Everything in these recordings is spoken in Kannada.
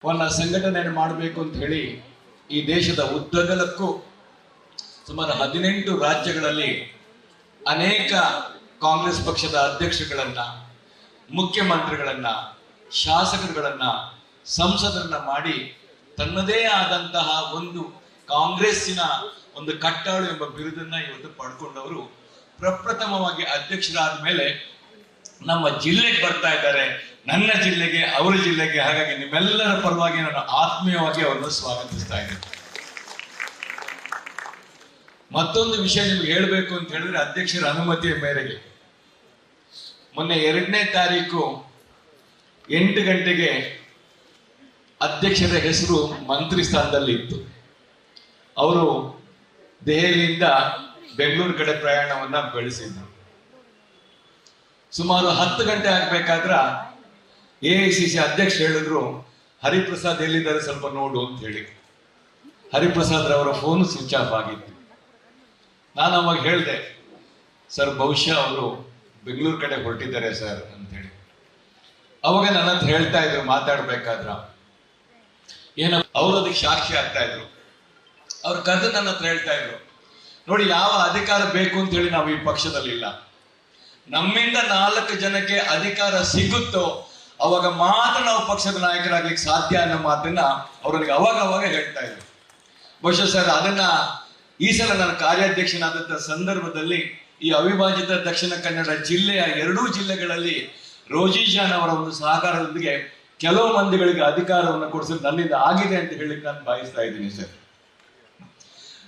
ಸಂಘಟನೆ ಮಾಡಬೇಕು ಅಂತ ಹೇಳಿ ಈ ದೇಶದ ಉದ್ದಗಲಕ್ಕೂ ಸುಮಾರು 18 ರಾಜ್ಯಗಳಲ್ಲಿ ಅನೇಕ ಕಾಂಗ್ರೆಸ್ ಪಕ್ಷದ ಅಧ್ಯಕ್ಷಗಳನ್ನ, ಮುಖ್ಯಮಂತ್ರಿಗಳನ್ನ, ಶಾಸಕರುಗಳನ್ನ, ಸಂಸದರನ್ನ ಮಾಡಿ ತನ್ನದೇ ಆದಂತಹ ಒಂದು ಕಾಂಗ್ರೆಸ್ಸಿನ ಒಂದು ಕಟ್ಟಾಳು ಎಂಬ ಬಿರುದನ್ನ ಇವತ್ತು ಪಡ್ಕೊಂಡವರು ಪ್ರಪ್ರಥಮವಾಗಿ ಅಧ್ಯಕ್ಷರಾದ ಮೇಲೆ ನಮ್ಮ ಜಿಲ್ಲೆಗೆ ಬರ್ತಾ ಇದ್ದಾರೆ, ನನ್ನ ಜಿಲ್ಲೆಗೆ, ಅವರ ಜಿಲ್ಲೆಗೆ. ಹಾಗಾಗಿ ನಿಮ್ಮೆಲ್ಲರ ಪರವಾಗಿ ನಾನು ಆತ್ಮೀಯವಾಗಿ ಅವರನ್ನು ಸ್ವಾಗತಿಸ್ತಾ ಇದ್ದೇನೆ. ಮತ್ತೊಂದು ವಿಷಯ ನಿಮ್ಗೆ ಹೇಳಬೇಕು ಅಂತ ಹೇಳಿದ್ರೆ, ಅಧ್ಯಕ್ಷರ ಅನುಮತಿಯ ಮೇರೆಗೆ ಮೊನ್ನೆ 2ನೇ ತಾರೀಕು 8 ಗಂಟೆಗೆ ಅಧ್ಯಕ್ಷರ ಹೆಸರು ಮಂತ್ರಿ ಸ್ಥಾನದಲ್ಲಿ ಇತ್ತು. ಅವರು ದೆಹಲಿಯಿಂದ ಬೆಂಗಳೂರು ಕಡೆ ಪ್ರಯಾಣವನ್ನ ಬೆಳೆಸಿದ್ರು. ಸುಮಾರು 10 ಗಂಟೆ ಆಗ್ಬೇಕಾದ್ರ AICC ಅಧ್ಯಕ್ಷ ಹೇಳಿದ್ರು, ಹರಿಪ್ರಸಾದ್ ಎಲ್ಲಿದ್ದಾರೆ ಸ್ವಲ್ಪ ನೋಡು ಅಂತ ಹೇಳಿ. ಹರಿಪ್ರಸಾದ್ ಅವರ ಫೋನ್ ಸ್ವಿಚ್ ಆಫ್ ಆಗಿತ್ತು. ನಾನು ಅವಾಗ ಹೇಳಿದೆ, ಸರ್ ಬಹುಶಃ ಅವರು ಬೆಂಗಳೂರು ಕಡೆ ಹೊರಟಿದ್ದಾರೆ ಸರ್ ಅಂತ ಹೇಳಿ. ಅವಾಗ ನನ್ನ ಹತ್ರ ಹೇಳ್ತಾ ಇದ್ರು ಮಾತಾಡ್ಬೇಕಾದ್ರ, ಏನ ಅವರು ಅದಕ್ಕೆ ಸಾಕ್ಷಿ ಆಗ್ತಾ ಇದ್ರು. ಅವ್ರು ಕರೆದು ನನ್ನ ಹತ್ರ ಹೇಳ್ತಾ ಇದ್ರು, ನೋಡಿ ಯಾವ ಅಧಿಕಾರ ಬೇಕು ಅಂತ ಹೇಳಿ ನಾವು ಈ ಪಕ್ಷದಲ್ಲಿ ಇಲ್ಲ, ನಮ್ಮಿಂದ 4 ಜನಕ್ಕೆ ಅಧಿಕಾರ ಸಿಗುತ್ತೋ ಅವಾಗ ಮಾತ್ರ ನಾವು ಪಕ್ಷದ ನಾಯಕರಾಗ್ಲಿಕ್ಕೆ ಸಾಧ್ಯ ಅನ್ನೋ ಮಾತನ್ನ ಅವ್ರಿಗೆ ಅವಾಗ ಹೇಳ್ತಾ ಇದ್ರು. ಬಹುಶಃ ಸರ್ ಅದನ್ನ ಈ ಸಲ ನಾನು ಕಾರ್ಯಾಧ್ಯಕ್ಷನಾದಂತ ಸಂದರ್ಭದಲ್ಲಿ ಈ ಅವಿಭಾಜಿತ ದಕ್ಷಿಣ ಕನ್ನಡ ಜಿಲ್ಲೆಯ 2 ಜಿಲ್ಲೆಗಳಲ್ಲಿ ರೋಜಿ ಜಾನ್ ಅವರ ಒಂದು ಸಹಕಾರದೊಂದಿಗೆ ಕೆಲವು ಮಂದಿಗಳಿಗೆ ಅಧಿಕಾರವನ್ನು ಕೊಡಿಸೋದು ನನ್ನಿಂದ ಆಗಿದೆ ಅಂತ ಹೇಳಿಕ್ಕೆ ನಾನು ಭಾವಿಸ್ತಾ ಇದ್ದೀನಿ ಸರ್.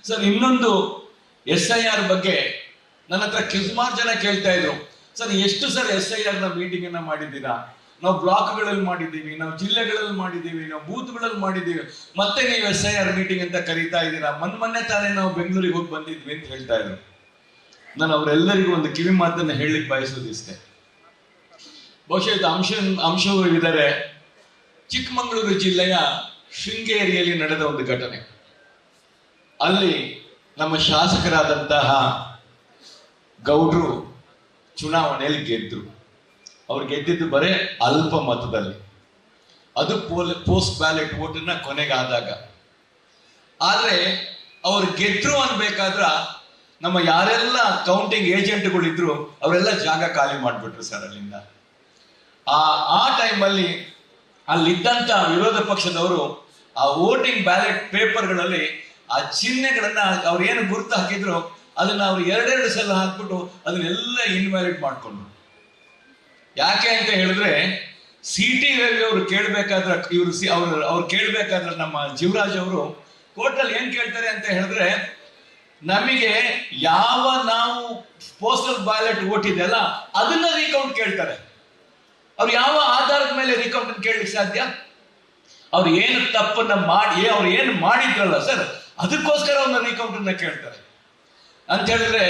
ಸರ್ ಇನ್ನೊಂದು SIR ಬಗ್ಗೆ ನನ್ನ ಹತ್ರ ಸುಮಾರು ಜನ ಕೇಳ್ತಾ ಇದ್ರು, ಸರ್ ಎಷ್ಟು ಸರ್ SIR ನ ಮೀಟಿಂಗ್ ಅನ್ನ ಮಾಡಿದ್ದೀರಾ? ನಾವು ಬ್ಲಾಕ್ಗಳಲ್ಲಿ ಮಾಡಿದ್ದೀವಿ, ನಾವು ಜಿಲ್ಲೆಗಳಲ್ಲಿ ಮಾಡಿದ್ದೀವಿ, ನಾವು ಬೂತ್ಗಳಲ್ಲಿ ಮಾಡಿದ್ದೀವಿ, ಮತ್ತೆ ನೀವು SIR ಮೀಟಿಂಗ್ ಅಂತ ಕರೀತಾ ಇದ್ದೀರಾ? ಮೊನ್ನೆ ತಾನೇ ನಾವು ಬೆಂಗಳೂರಿಗೆ ಹೋಗಿ ಬಂದಿದ್ವಿ ಅಂತ ಹೇಳ್ತಾ ಇದ್ರು. ನಾನು ಅವರೆಲ್ಲರಿಗೂ ಒಂದು ಕಿವಿ ಮಾತನ್ನ ಹೇಳಲಿಕ್ಕೆ ಬಯಸೋದಿಷ್ಟೇ. ಬಹುಶಃ ಇದು ಅಂಶವೂ ಇದ್ದಾರೆ. ಚಿಕ್ಕಮಗಳೂರು ಜಿಲ್ಲೆಯ ಶೃಂಗೇರಿಯಲ್ಲಿ ನಡೆದ ಒಂದು ಘಟನೆ. ಅಲ್ಲಿ ನಮ್ಮ ಶಾಸಕರಾದಂತಹ ಗೌಡ್ರು ಚುನಾವಣೆಯಲ್ಲಿ ಗೆದ್ರು. ಅವ್ರು ಗೆದ್ದಿದ್ದು ಬರೇ ಅಲ್ಪ ಮತದಲ್ಲಿ, ಅದು ಪೋಸ್ಟ್ ಬ್ಯಾಲೆಟ್ ವೋಟನ್ನ ಕೊನೆಗಾದಾಗ. ಆದ್ರೆ ಅವ್ರು ಗೆದ್ರು ಅನ್ಬೇಕಾದ್ರ ನಮ್ಮ ಯಾರೆಲ್ಲ ಕೌಂಟಿಂಗ್ ಏಜೆಂಟ್ಗಳಿದ್ರು ಅವರೆಲ್ಲ ಜಾಗ ಖಾಲಿ ಮಾಡ್ಬಿಟ್ರು ಸರ್ ಅಲ್ಲಿಂದ. ಆ ಟೈಮಲ್ಲಿ ಅಲ್ಲಿದ್ದಂತ ವಿರೋಧ ಪಕ್ಷದವರು ಆ ವೋಟಿಂಗ್ ಬ್ಯಾಲೆಟ್ ಪೇಪರ್ಗಳಲ್ಲಿ ಆ ಚಿಹ್ನೆಗಳನ್ನ ಅವ್ರು ಏನು ಗುರುತು ಹಾಕಿದ್ರು ಅದನ್ನ ಅವ್ರು 2 ಸಲ ಹಾಕ್ಬಿಟ್ಟು ಅದನ್ನೆಲ್ಲ ಇನ್ವ್ಯಾಲಿಡ್ ಮಾಡ್ಕೊಂಡ್ರು. ಯಾಕೆ ಅಂತ ಹೇಳಿದ್ರೆ CT ರವಿ ಅವರು ಕೇಳ್ಬೇಕಾದ್ರೆ ಅವ್ರು ಕೇಳ್ಬೇಕಾದ್ರೆ ನಮ್ಮ ಜೀವರಾಜ್ ಅವರು ಕೋರ್ಟಲ್ಲಿ ಏನ್ ಕೇಳ್ತಾರೆ ಅಂತ ಹೇಳಿದ್ರೆ, ನಮಗೆ ಯಾವ ನಾವು ಪೋಸ್ಟಲ್ ಬ್ಯಾಲೆಟ್ ವೋಟ್ ಇದೆಯಲ್ಲ ಅದನ್ನ ರೀಕೌಂಟ್ ಕೇಳ್ತಾರೆ. ಅವ್ರು ಯಾವ ಆಧಾರದ ಮೇಲೆ ರೀಕೌಂಟ್ ಕೇಳಲಿಕ್ಕೆ ಸಾಧ್ಯ? ಅವ್ರು ಏನು ತಪ್ಪನ್ನ ಮಾಡಿ ಅವ್ರು ಏನು ಮಾಡಿದ್ರಲ್ಲ ಸರ್ ಅದಕ್ಕೋಸ್ಕರ ಅವ್ರನ್ನ ರೀಕೌಂಟ್ ಅನ್ನ ಕೇಳ್ತಾರೆ. ಅಂತ ಹೇಳಿದ್ರೆ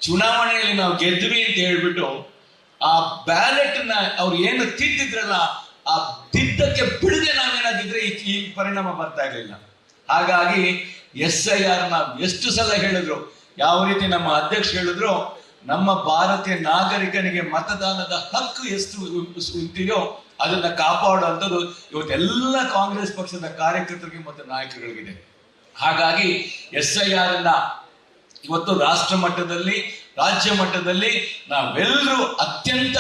ಚುನಾವಣೆಯಲ್ಲಿ ನಾವು ಗೆದ್ವಿ ಅಂತ ಹೇಳ್ಬಿಟ್ಟು ಆ ಬ್ಯಾಲೆಟ್ ನ ಅವ್ರು ಏನು ತಿದ್ದಿದ್ರಲ್ಲ ಆ ತಿದ್ದಕ್ಕೆ ಬಿಡದೆ ನಾವೇನಾದಿದ್ರೆ ಈ ಪರಿಣಾಮ ಬರ್ತಾ ಇರಲಿಲ್ಲ. ಹಾಗಾಗಿ SIR ನಾವು ಎಷ್ಟು ಸಲ ಹೇಳಿದ್ರು, ಯಾವ ರೀತಿ ನಮ್ಮ ಅಧ್ಯಕ್ಷ ಹೇಳಿದ್ರು, ನಮ್ಮ ಭಾರತೀಯ ನಾಗರಿಕನಿಗೆ ಮತದಾನದ ಹಕ್ಕು ಎಷ್ಟು ಇದೆಯೋ ಅದನ್ನ ಕಾಪಾಡುವಂಥದ್ದು ಇವತ್ತೆಲ್ಲ ಕಾಂಗ್ರೆಸ್ ಪಕ್ಷದ ಕಾರ್ಯಕರ್ತರಿಗೆ ಮತ್ತು ನಾಯಕರುಗಳಿಗಿದೆ. ಹಾಗಾಗಿ SIR ಅನ್ನ ಇವತ್ತು ರಾಷ್ಟ್ರ ಮಟ್ಟದಲ್ಲಿ, ರಾಜ್ಯ ಮಟ್ಟದಲ್ಲಿ ನಾವೆಲ್ಲರೂ ಅತ್ಯಂತ,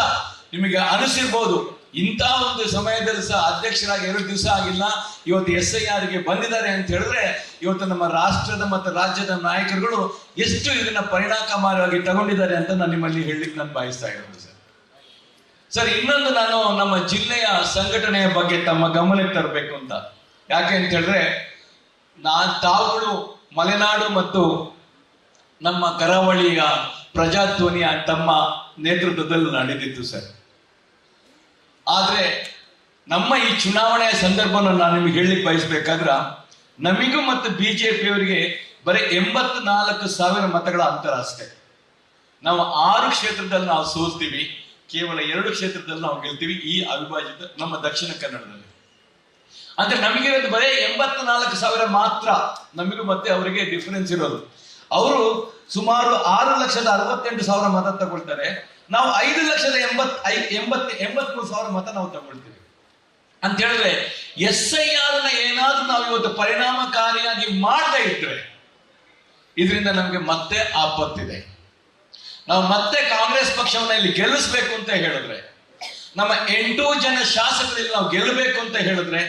ನಿಮಗೆ ಅನಿಸಿರ್ಬೋದು ಇಂಥ ಒಂದು ಸಮಯದಲ್ಲಿ ಸಹ ಅಧ್ಯಕ್ಷರಾಗಿ 2 ದಿವಸ ಆಗಿಲ್ಲ, ಇವತ್ತು SIR ಗೆ ಬಂದಿದ್ದಾರೆ ಅಂತ ಹೇಳಿದ್ರೆ ಇವತ್ತು ನಮ್ಮ ರಾಷ್ಟ್ರದ ಮತ್ತು ರಾಜ್ಯದ ನಾಯಕರುಗಳು ಎಷ್ಟು ಇದನ್ನ ಪರಿಣಾಮಕಾರಿಯಾಗಿ ತಗೊಂಡಿದ್ದಾರೆ ಅಂತ ನಾನು ನಿಮ್ಮಲ್ಲಿ ಹೇಳಲಿಕ್ಕೆ ನಾನು ಬಯಸ್ತಾ ಇರೋದು ಸರ್. ಸರ್ ಇನ್ನೊಂದು ನಾನು ನಮ್ಮ ಜಿಲ್ಲೆಯ ಸಂಘಟನೆಯ ಬಗ್ಗೆ ತಮ್ಮ ಗಮನಕ್ಕೆ ತರಬೇಕು ಅಂತ. ಯಾಕೆ ಅಂತ ಹೇಳಿದ್ರೆ ತಾವುಗಳು ಮಲೆನಾಡು ಮತ್ತು ನಮ್ಮ ಕರಾವಳಿಯ ಪ್ರಜಾಧ್ವನಿಯ ತಮ್ಮ ನೇತೃತ್ವದಲ್ಲಿ ನಡೆದಿತ್ತು ಸರ್. ಆದ್ರೆ ನಮ್ಮ ಈ ಚುನಾವಣೆಯ ಸಂದರ್ಭವನ್ನು ನಾನು ನಿಮಗೆ ಹೇಳಲಿಕ್ಕೆ ಬಯಸ್ಬೇಕಾದ್ರ ನಮಿಗೂ ಮತ್ತು BJP-ಯವರಿಗೆ ಬರೀ 84,000 ಮತಗಳ ಅಂತರ ಅಷ್ಟೇ. ನಾವು 6 ಕ್ಷೇತ್ರದಲ್ಲಿ ನಾವು ಸೋಲ್ತೀವಿ, ಕೇವಲ 2 ಕ್ಷೇತ್ರದಲ್ಲಿ ನಾವು ಗೆಲ್ತೀವಿ ಈ ಅವಿಭಾಜಿತ ನಮ್ಮ ದಕ್ಷಿಣ ಕನ್ನಡದಲ್ಲಿ. ಅಂದ್ರೆ ನಮಗಿರೋದು ಬರೀ 84,000 ಮಾತ್ರ, ನಮಗೂ ಮತ್ತೆ ಅವರಿಗೆ ಡಿಫರೆನ್ಸ್ ಇರೋದು. ಅವರು ಸುಮಾರು 6,68,000 ಮತ ತಗೊಳ್ತಾರೆ, ನಾವು 5,83,000 ಮತ ನಾವು ತಗೊಳ್ತೀವಿ. ಅಂತ ಹೇಳಿದ್ರೆ SIR ಏನಾದ್ರೂ ನಾವು ಇವತ್ತು ಪರಿಣಾಮಕಾರಿಯಾಗಿ ಮಾಡದೇ ಇದ್ರೆ ಇದರಿಂದ ನಮ್ಗೆ ಮತ್ತೆ ಆಪತ್ತಿದೆ. ನಾವು ಮತ್ತೆ ಕಾಂಗ್ರೆಸ್ ಪಕ್ಷವನ್ನ ಇಲ್ಲಿ ಗೆಲ್ಲಿಸ್ಬೇಕು ಅಂತ ಹೇಳಿದ್ರೆ, ನಮ್ಮ 8 ಜನ ಶಾಸಕರಲ್ಲಿ ನಾವು ಗೆಲ್ಲಬೇಕು ಅಂತ ಹೇಳಿದ್ರೆ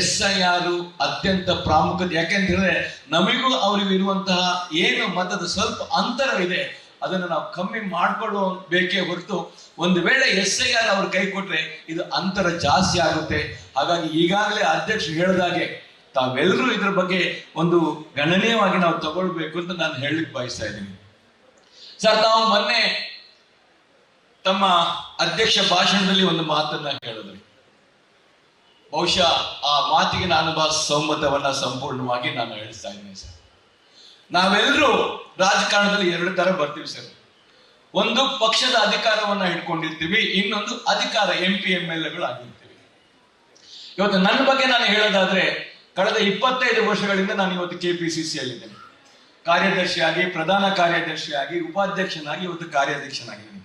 SIR ಅತ್ಯಂತ ಪ್ರಾಮುಖ್ಯತೆ. ಯಾಕೆಂದ್ರೆ ನಮಗೂ ಅವರಿಗೂ ಇರುವಂತಹ ಏನು ಮತದ ಸ್ವಲ್ಪ ಅಂತರವಿದೆ ಅದನ್ನು ನಾವು ಕಮ್ಮಿ ಮಾಡ್ಕೊಳ್ಳೋ ಬೇಕೇ ಹೊರತು ಒಂದು ವೇಳೆ SIR ಅವ್ರ ಕೈ ಕೊಟ್ರೆ ಇದು ಅಂತರ ಜಾಸ್ತಿ ಆಗುತ್ತೆ. ಹಾಗಾಗಿ ಈಗಾಗಲೇ ಅಧ್ಯಕ್ಷರು ಹೇಳಿದಾಗೆ ತಾವೆಲ್ಲರೂ ಇದ್ರ ಬಗ್ಗೆ ಒಂದು ಗಣನೀಯವಾಗಿ ನಾವು ತಗೊಳ್ಬೇಕು ಅಂತ ನಾನು ಹೇಳಲಿಕ್ಕೆ ಬಯಸ್ತಾ ಇದ್ದೀನಿ. ಸರ್, ನಾವು ಮೊನ್ನೆ ತಮ್ಮ ಅಧ್ಯಕ್ಷ ಭಾಷಣದಲ್ಲಿ ಒಂದು ಮಾತನ್ನ ಹೇಳಿದ್ರಿ. ಬಹುಶಃ ಆ ಮಾತಿಗೆ ನಾನು ಸಮ್ಮತವನ್ನ ಸಂಪೂರ್ಣವಾಗಿ ನಾನು ಹೇಳ್ತಾ ಇದ್ದೀನಿ ಸರ್. ನಾವೆಲ್ಲರೂ ರಾಜಕಾರಣದಲ್ಲಿ 2 ತರ ಬರ್ತೀವಿ ಸರ್. ಒಂದು ಪಕ್ಷದ ಅಧಿಕಾರವನ್ನ ಇಟ್ಕೊಂಡಿರ್ತೀವಿ, ಇನ್ನೊಂದು ಅಧಿಕಾರ MP MLA ಆಗಿರ್ತೀವಿ. ಇವತ್ತು ನನ್ನ ಬಗ್ಗೆ ನಾನು ಹೇಳೋದಾದ್ರೆ ಕಳೆದ 25 ವರ್ಷಗಳಿಂದ ನಾನು ಇವತ್ತು KPCC ಯಲ್ಲಿದ್ದೇನೆ. ಕಾರ್ಯದರ್ಶಿಯಾಗಿ, ಪ್ರಧಾನ ಕಾರ್ಯದರ್ಶಿಯಾಗಿ, ಉಪಾಧ್ಯಕ್ಷನಾಗಿ, ಇವತ್ತು ಕಾರ್ಯಾಧ್ಯಕ್ಷನಾಗಿದ್ದೀನಿ.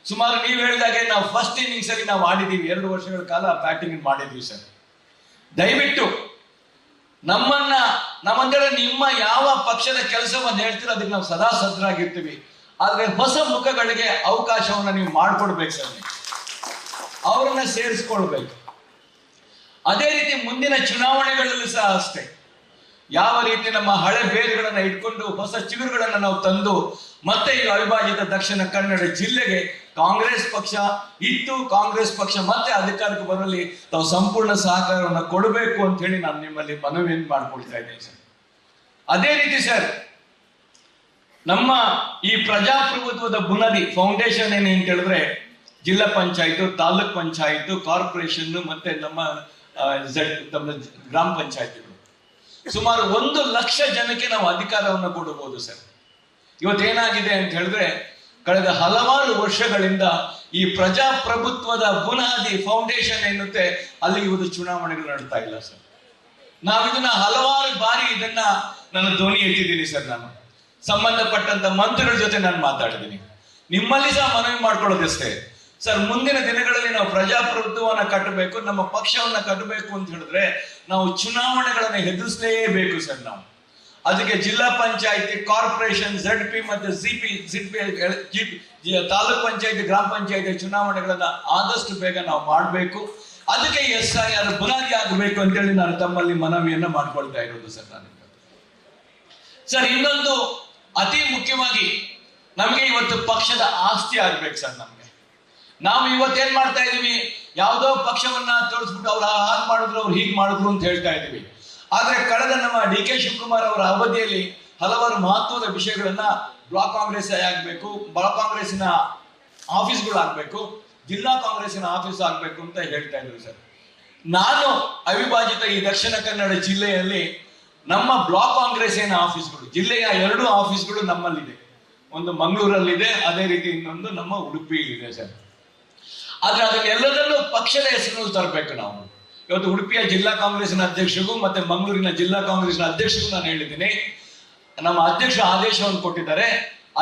ಸುಮಾರು ನೀವು ಹೇಳಿದಾಗೆ ನಾವು ಫಸ್ಟ್ ಇನ್ನಿಂಗ್ಸ್ ಅಲ್ಲಿ ನಾವು ಆಡಿದ್ದೀವಿ, 2 ವರ್ಷಗಳ ಕಾಲ ಬ್ಯಾಟಿಂಗ್ ಮಾಡಿದ್ವಿ ಸರ್. ದಯವಿಟ್ಟು ನಮ್ಮಂದ್ರೆ ನಿಮ್ಮ ಯಾವ ಪಕ್ಷದ ಕೆಲಸವನ್ನು ಹೇಳ್ತೀರೋ ಅದಕ್ಕೆ ನಾವು ಸದಾ ಸಜ್ಜರಾಗಿರ್ತೀವಿ. ಆದ್ರೆ ಹೊಸ ಮುಖಗಳಿಗೆ ಅವಕಾಶವನ್ನ ನೀವು ಮಾಡ್ಕೊಡ್ಬೇಕು ಸರ್, ಅವರನ್ನ ಸೇರಿಸ್ಕೊಳ್ಬೇಕು. ಅದೇ ರೀತಿ ಮುಂದಿನ ಚುನಾವಣೆಗಳಲ್ಲೂ ಸಹ ಅಷ್ಟೇ, ಯಾವ ರೀತಿ ನಮ್ಮ ಹಳೆ ಬೇರುಗಳನ್ನ ಇಟ್ಕೊಂಡು ಹೊಸ ಚಿಗುರುಗಳನ್ನ ನಾವು ತಂದು ಮತ್ತೆ ಈ ಅವಿಭಾಜಿತ ದಕ್ಷಿಣ ಕನ್ನಡ ಜಿಲ್ಲೆಗೆ ಕಾಂಗ್ರೆಸ್ ಪಕ್ಷ ಇತ್ತು, ಕಾಂಗ್ರೆಸ್ ಪಕ್ಷ ಮತ್ತೆ ಅಧಿಕಾರಕ್ಕೆ ಬರಲಿ ತಾವು ಸಂಪೂರ್ಣ ಸಹಕಾರವನ್ನು ಕೊಡಬೇಕು ಅಂತ ಹೇಳಿ ನಾನು ನಿಮ್ಮಲ್ಲಿ ಮನವಿಯನ್ನು ಮಾಡ್ಕೊಳ್ತಾ ಇದ್ದೀನಿ ಸರ್. ಅದೇ ರೀತಿ ಸರ್, ನಮ್ಮ ಈ ಪ್ರಜಾಪ್ರಭುತ್ವದ ಬುನಾದಿ ಫೌಂಡೇಶನ್ ಏನಂತ ಹೇಳಿದ್ರೆ ಜಿಲ್ಲಾ ಪಂಚಾಯತ್, ತಾಲೂಕ್ ಪಂಚಾಯತ್, ಕಾರ್ಪೊರೇಷನ್ ಮತ್ತೆ ನಮ್ಮ ಗ್ರಾಮ ಪಂಚಾಯತ್ಗಳು ಸುಮಾರು 1 ಲಕ್ಷ ಜನಕ್ಕೆ ನಾವು ಅಧಿಕಾರವನ್ನು ಕೊಡಬಹುದು ಸರ್. ಇವತ್ತೇನಾಗಿದೆ ಅಂತ ಹೇಳಿದ್ರೆ ಕಳೆದ ಹಲವಾರು ವರ್ಷಗಳಿಂದ ಈ ಪ್ರಜಾಪ್ರಭುತ್ವದ ಬುನಾದಿ ಫೌಂಡೇಶನ್ ಎನ್ನುತ್ತೆ ಅಲ್ಲಿ ಇವತ್ತು ಚುನಾವಣೆಗಳು ನಡ್ತಾ ಇಲ್ಲ ಸರ್. ನಾವಿದನ್ನ ಹಲವಾರು ಬಾರಿ ನಾನು ಧ್ವನಿ ಎತ್ತಿದ್ದೀನಿ ಸರ್. ನಾನು ಸಂಬಂಧಪಟ್ಟಂತ ಮಂತ್ರಿಗಳ ಜೊತೆ ನಾನು ಮಾತಾಡಿದ್ದೀನಿ. ನಿಮ್ಮಲ್ಲಿ ಸಹ ಮನವಿ ಮಾಡ್ಕೊಳ್ಳೋದಷ್ಟೇ ಸರ್, ಮುಂದಿನ ದಿನಗಳಲ್ಲಿ ನಾವು ಪ್ರಜಾಪ್ರಭುತ್ವವನ್ನ ಕಟ್ಟಬೇಕು, ನಮ್ಮ ಪಕ್ಷವನ್ನ ಕಟ್ಟಬೇಕು ಅಂತ ಹೇಳಿದ್ರೆ ನಾವು ಚುನಾವಣೆಗಳನ್ನ ಎದುರಿಸಲೇಬೇಕು ಸರ್. ನಾವು ಅದಕ್ಕೆ ಜಿಲ್ಲಾ ಪಂಚಾಯತಿ, ಕಾರ್ಪೊರೇಷನ್, ZP ಮತ್ತೆ ತಾಲೂಕ್ ಪಂಚಾಯತಿ, ಗ್ರಾಮ ಪಂಚಾಯತಿ ಚುನಾವಣೆಗಳನ್ನ ಆದಷ್ಟು ಬೇಗ ನಾವು ಮಾಡಬೇಕು. ಅದಕ್ಕೆ SIR ಬುನಾದಿ ಆಗಬೇಕು ಅಂತೇಳಿ ನಾನು ತಮ್ಮಲ್ಲಿ ಮನವಿಯನ್ನ ಮಾಡ್ಕೊಳ್ತಾ ಇರೋದು ಸರ್. ನಾನು ಸರ್, ಇನ್ನೊಂದು ಅತಿ ಮುಖ್ಯವಾಗಿ ನಮ್ಗೆ ಇವತ್ತು ಪಕ್ಷದ ಆಸ್ತಿ ಆಗ್ಬೇಕು ಸರ್. ನಾವು ಇವತ್ತೇನ್ ಮಾಡ್ತಾ ಇದೀವಿ, ಯಾವುದೋ ಪಕ್ಷವನ್ನ ತೋರಿಸ್ಬಿಟ್ಟು ಅವ್ರು ಹಾಗೆ ಮಾಡಿದ್ರು, ಅವ್ರು ಹೀಗೆ ಮಾಡಿದ್ರು ಅಂತ ಹೇಳ್ತಾ ಇದೀವಿ. ಆದ್ರೆ ಕಳೆದ ನಮ್ಮ DK ಶಿವಕುಮಾರ್ ಅವರ ಅವಧಿಯಲ್ಲಿ ಹಲವಾರು ಮಹತ್ವದ ವಿಷಯಗಳನ್ನ ಬ್ಲಾಕ್ ಕಾಂಗ್ರೆಸ್ ಆಗ್ಬೇಕು, ಬ್ಲಾಕ್ ಕಾಂಗ್ರೆಸ್ಸಿನ ಆಫೀಸ್ಗಳು ಆಗ್ಬೇಕು, ಜಿಲ್ಲಾ ಕಾಂಗ್ರೆಸ್ಸಿನ ಆಫೀಸ್ ಆಗ್ಬೇಕು ಅಂತ ಹೇಳ್ತಾ ಇದ್ರು ಸರ್. ನಾನು ಅವಿಭಾಜಿತ ಈ ದಕ್ಷಿಣ ಕನ್ನಡ ಜಿಲ್ಲೆಯಲ್ಲಿ ನಮ್ಮ ಬ್ಲಾಕ್ ಕಾಂಗ್ರೆಸ್ ಏನ ಆಫೀಸ್ಗಳು, ಜಿಲ್ಲೆಯ 2 ಆಫೀಸ್ಗಳು ನಮ್ಮಲ್ಲಿದೆ. ಒಂದು ಮಂಗಳೂರಲ್ಲಿದೆ, ಅದೇ ರೀತಿ ಇನ್ನೊಂದು ನಮ್ಮ ಉಡುಪಿಯಲ್ಲಿದೆ ಸರ್. ಆದ್ರೆ ಅದನ್ನೆಲ್ಲದನ್ನು ಪಕ್ಷದ ಹೆಸರಿನಲ್ಲಿ ತರಬೇಕು ನಾವು. ಇವತ್ತು ಉಡುಪಿಯ ಜಿಲ್ಲಾ ಕಾಂಗ್ರೆಸ್ನ ಅಧ್ಯಕ್ಷರಿಗೂ ಮತ್ತೆ ಮಂಗಳೂರಿನ ಜಿಲ್ಲಾ ಕಾಂಗ್ರೆಸ್ನ ಅಧ್ಯಕ್ಷರಿಗೂ ನಾನು ಹೇಳಿದ್ದೀನಿ, ನಮ್ಮ ಅಧ್ಯಕ್ಷ ಆದೇಶವನ್ನು ಕೊಟ್ಟಿದ್ದಾರೆ,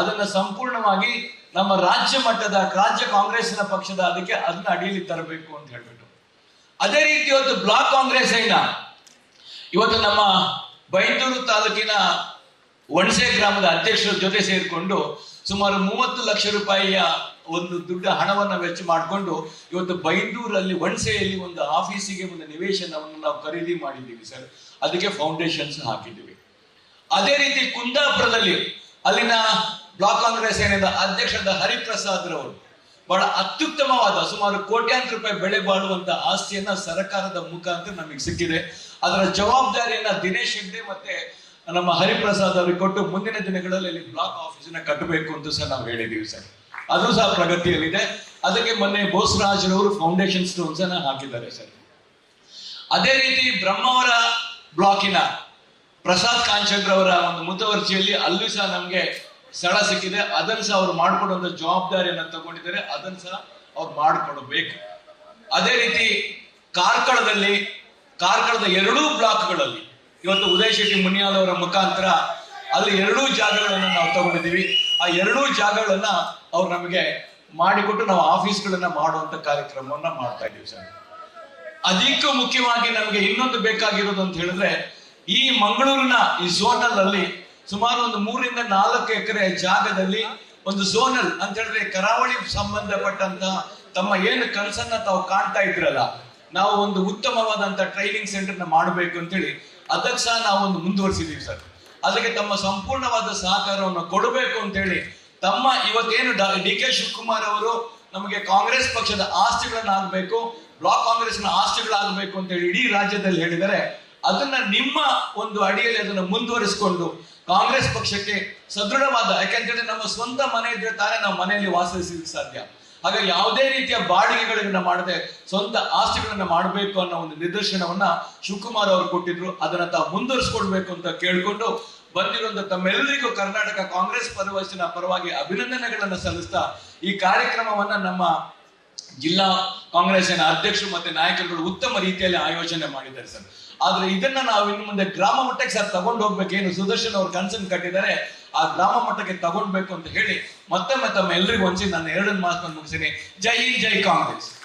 ಅದನ್ನ ಸಂಪೂರ್ಣವಾಗಿ ನಮ್ಮ ರಾಜ್ಯ ಮಟ್ಟದ ರಾಜ್ಯ ಕಾಂಗ್ರೆಸ್ನ ಪಕ್ಷದ ಅದನ್ನ ಅಡಿಯಲ್ಲಿ ತರಬೇಕು ಅಂತ ಹೇಳ್ಬಿಟ್ಟು. ಅದೇ ರೀತಿ ಇವತ್ತು ಬ್ಲಾಕ್ ಕಾಂಗ್ರೆಸ್ ಇವತ್ತು ನಮ್ಮ ಬೈಂದೂರು ತಾಲೂಕಿನ ವಣಸೆ ಗ್ರಾಮದ ಅಧ್ಯಕ್ಷರ ಜೊತೆ ಸೇರಿಕೊಂಡು ಸುಮಾರು 30 ಲಕ್ಷ ರೂಪಾಯಿಯ ಒಂದು ಹಣವನ್ನ ವೆಚ್ಚ ಮಾಡಿಕೊಂಡು ಇವತ್ತು ಬೈಂದೂರಲ್ಲಿ ವಣಸೆಯಲ್ಲಿ ಒಂದು ಆಫೀಸಿಗೆ ಒಂದು ನಿವೇಶನವನ್ನು ನಾವು ಖರೀದಿ ಮಾಡಿದ್ದೀವಿ ಸರ್. ಅದಕ್ಕೆ ಫೌಂಡೇಶನ್ಸ್ ಹಾಕಿದ್ದೀವಿ. ಅದೇ ರೀತಿ ಕುಂದಾಪುರದಲ್ಲಿ ಅಲ್ಲಿನ ಬ್ಲಾಕ್ ಕಾಂಗ್ರೆಸ್ ಅಧ್ಯಕ್ಷರಾದ ಹರಿಪ್ರಸಾದ್ ರವರು ಬಹಳ ಅತ್ಯುತ್ತಮವಾದ ಸುಮಾರು ಕೋಟ್ಯಾಂತರ ರೂಪಾಯಿ ಬೆಳೆ ಬಾಳುವಂತ ಆಸ್ತಿಯನ್ನ ಸರ್ಕಾರದ ಮುಖಾಂತರ ನಮಗೆ ಸಿಕ್ಕಿದೆ. ಅದರ ಜವಾಬ್ದಾರಿಯನ್ನ ದಿನೇಶ್ ಹೆಗ್ಡೆ ಮತ್ತೆ ನಮ್ಮ ಹರಿಪ್ರಸಾದ್ ಅವರಿಗೆ ಕೊಟ್ಟು ಮುಂದಿನ ದಿನಗಳಲ್ಲಿ ಅಲ್ಲಿ ಬ್ಲಾಕ್ ಆಫೀಸನ್ನ ಕಟ್ಟಬೇಕು ಅಂತ ಸಹ ನಾವು ಹೇಳಿದೀವಿ ಸರ್. ಅದು ಸಹ ಪ್ರಗತಿಯಲ್ಲಿದೆ. ಅದಕ್ಕೆ ಮೊನ್ನೆ ಬೋಸರಾಜ್ ರವರು ಫೌಂಡೇಶನ್ ಸ್ಟೋನ್ಸ್ ಅನ್ನ ಹಾಕಿದ್ದಾರೆ ಸರ್. ಅದೇ ರೀತಿ ಬ್ರಹ್ಮಾವರ ಬ್ಲಾಕಿನ ಪ್ರಸಾದ್ ಕಾಂಚಂದ್ರವರ ಒಂದು ಮುತುವರ್ಜಿಯಲ್ಲಿ ಅಲ್ಲೂ ಸಹ ನಮ್ಗೆ ಸ್ಥಳ ಸಿಕ್ಕಿದೆ. ಅದನ್ನು ಸಹ ಅವ್ರು ಮಾಡಿಕೊಡುವಂತ ಜವಾಬ್ದಾರಿಯನ್ನ ತಗೊಂಡಿದ್ದಾರೆ, ಅದನ್ನು ಸಹ ಅವ್ರು ಮಾಡಿಕೊಡಬೇಕು. ಅದೇ ರೀತಿ ಕಾರ್ಕಳದ 2 ಬ್ಲಾಕ್ಗಳಲ್ಲಿ ಇವತ್ತು ಉದಯ್ ಶೆಟ್ಟಿ ಮುನಿಯಾಲ್ ಅವರ ಮುಖಾಂತರ ಅಲ್ಲಿ 2 ಜಾಗಗಳನ್ನ ನಾವು ತಗೊಂಡಿದ್ದೀವಿ. ಆ 2 ಜಾಗಗಳನ್ನ ಅವ್ರು ನಮಗೆ ಮಾಡಿಕೊಟ್ಟು ನಾವು ಆಫೀಸ್ಗಳನ್ನ ಮಾಡುವಂತ ಕಾರ್ಯಕ್ರಮವನ್ನ ಮಾಡ್ತಾ ಇದ್ದೀವಿ ಸರ್. ಅದಕ್ಕೂ ಮುಖ್ಯವಾಗಿ ನಮಗೆ ಇನ್ನೊಂದು ಬೇಕಾಗಿರೋದು ಅಂತ ಹೇಳಿದ್ರೆ, ಈ ಮಂಗಳೂರಿನ ಈ ಝೋನಲ್ ಅಲ್ಲಿ ಸುಮಾರು ಒಂದು 3-4 ಎಕರೆ ಜಾಗದಲ್ಲಿ ಒಂದು ಝೋನಲ್ ಅಂತ ಹೇಳಿದ್ರೆ ಕರಾವಳಿ ಸಂಬಂಧಪಟ್ಟಂತಹ ತಮ್ಮ ಏನು ಕನಸನ್ನ ತಾವು ಕಾಣ್ತಾ ಇದ್ರಲ್ಲ, ನಾವು ಒಂದು ಉತ್ತಮವಾದಂತ ಟ್ರೈನಿಂಗ್ ಸೆಂಟರ್ ನ ಮಾಡಬೇಕು ಅಂತೇಳಿ ಅದಕ್ಕೆ ಸಹ ನಾವು ಒಂದು ಮುಂದುವರಿಸಿದೀವಿ ಸರ್. ಅದಕ್ಕೆ ತಮ್ಮ ಸಂಪೂರ್ಣವಾದ ಸಹಕಾರವನ್ನು ಕೊಡಬೇಕು ಅಂತ ಹೇಳಿ ತಮ್ಮ ಇವತ್ತೇನು ಡಿ.ಕೆ. ಶಿವಕುಮಾರ್ ಅವರು ನಮಗೆ ಕಾಂಗ್ರೆಸ್ ಪಕ್ಷದ ಆಸ್ತಿಗಳನ್ನ ಆಗ್ಬೇಕು, ಬ್ಲಾಕ್ ಕಾಂಗ್ರೆಸ್ನ ಆಸ್ತಿಗಳಾಗಬೇಕು ಅಂತ ಹೇಳಿ ಇಡೀ ರಾಜ್ಯದಲ್ಲಿ ಹೇಳಿದರೆ, ಅದನ್ನ ನಿಮ್ಮ ಒಂದು ಅಡಿಯಲ್ಲಿ ಅದನ್ನ ಮುಂದುವರಿಸಿಕೊಂಡು ಕಾಂಗ್ರೆಸ್ ಪಕ್ಷಕ್ಕೆ ಸದೃಢವಾದ, ಯಾಕಂತೇಳಿ ನಮ್ಮ ಸ್ವಂತ ಮನೆ ಇದ್ರೆ ತಾನೇ ನಾವು ಮನೆಯಲ್ಲಿ ವಾಸಿಸಲಿಕ್ಕೆ ಸಾಧ್ಯ. ಹಾಗಾಗಿ ಯಾವುದೇ ರೀತಿಯ ಬಾಡಿಗೆಗಳನ್ನ ಮಾಡದೆ ಸ್ವಂತ ಆಸ್ತಿಗಳನ್ನ ಮಾಡಬೇಕು ಅನ್ನೋ ಒಂದು ನಿರ್ದೇಶನವನ್ನ ಶಿವಕುಮಾರ್ ಅವರು ಕೊಟ್ಟಿದ್ರು. ಅದನ್ನ ತಾವು ಮುಂದುವರಿಸಿಕೊಡ್ಬೇಕು ಅಂತ ಕೇಳ್ಕೊಂಡು ಬಂದಿರುವಂತ ತಮ್ಮೆಲ್ಲರಿಗೂ ಕರ್ನಾಟಕ ಕಾಂಗ್ರೆಸ್ ಪರವಾಗಿ ಅಭಿನಂದನೆಗಳನ್ನ ಸಲ್ಲಿಸ್ತಾ ಈ ಕಾರ್ಯಕ್ರಮವನ್ನ ನಮ್ಮ ಜಿಲ್ಲಾ ಕಾಂಗ್ರೆಸ್ಸಿನ ಅಧ್ಯಕ್ಷರು ಮತ್ತೆ ನಾಯಕರುಗಳು ಉತ್ತಮ ರೀತಿಯಲ್ಲಿ ಆಯೋಜನೆ ಮಾಡಿದ್ದಾರೆ ಸರ್. ಆದ್ರೆ ಇದನ್ನ ನಾವು ಇನ್ನು ಮುಂದೆ ಗ್ರಾಮ ಮಟ್ಟಕ್ಕೆ ಸರ್ ತಗೊಂಡು ಹೋಗ್ಬೇಕು. ಏನು ಸುದರ್ಶನ್ ಅವ್ರ ಕನ್ಸನ್ ಕಟ್ಟಿದ್ದಾರೆ, ಆ ಗ್ರಾಮ ಮಟ್ಟಕ್ಕೆ ತಗೊಂಡ್ಬೇಕು ಅಂತ ಹೇಳಿ ಮತ್ತೊಮ್ಮೆ ತಮ್ಮ ಎಲ್ರಿಗೂ ಒಂದ್ಸಿ ನಾನು 2 ಮಾತನ್ನು ಮುಗಿಸಿನಿ. ಜೈ ಹಿಂದ್, ಜೈ ಕಾಂಗ್ರೆಸ್.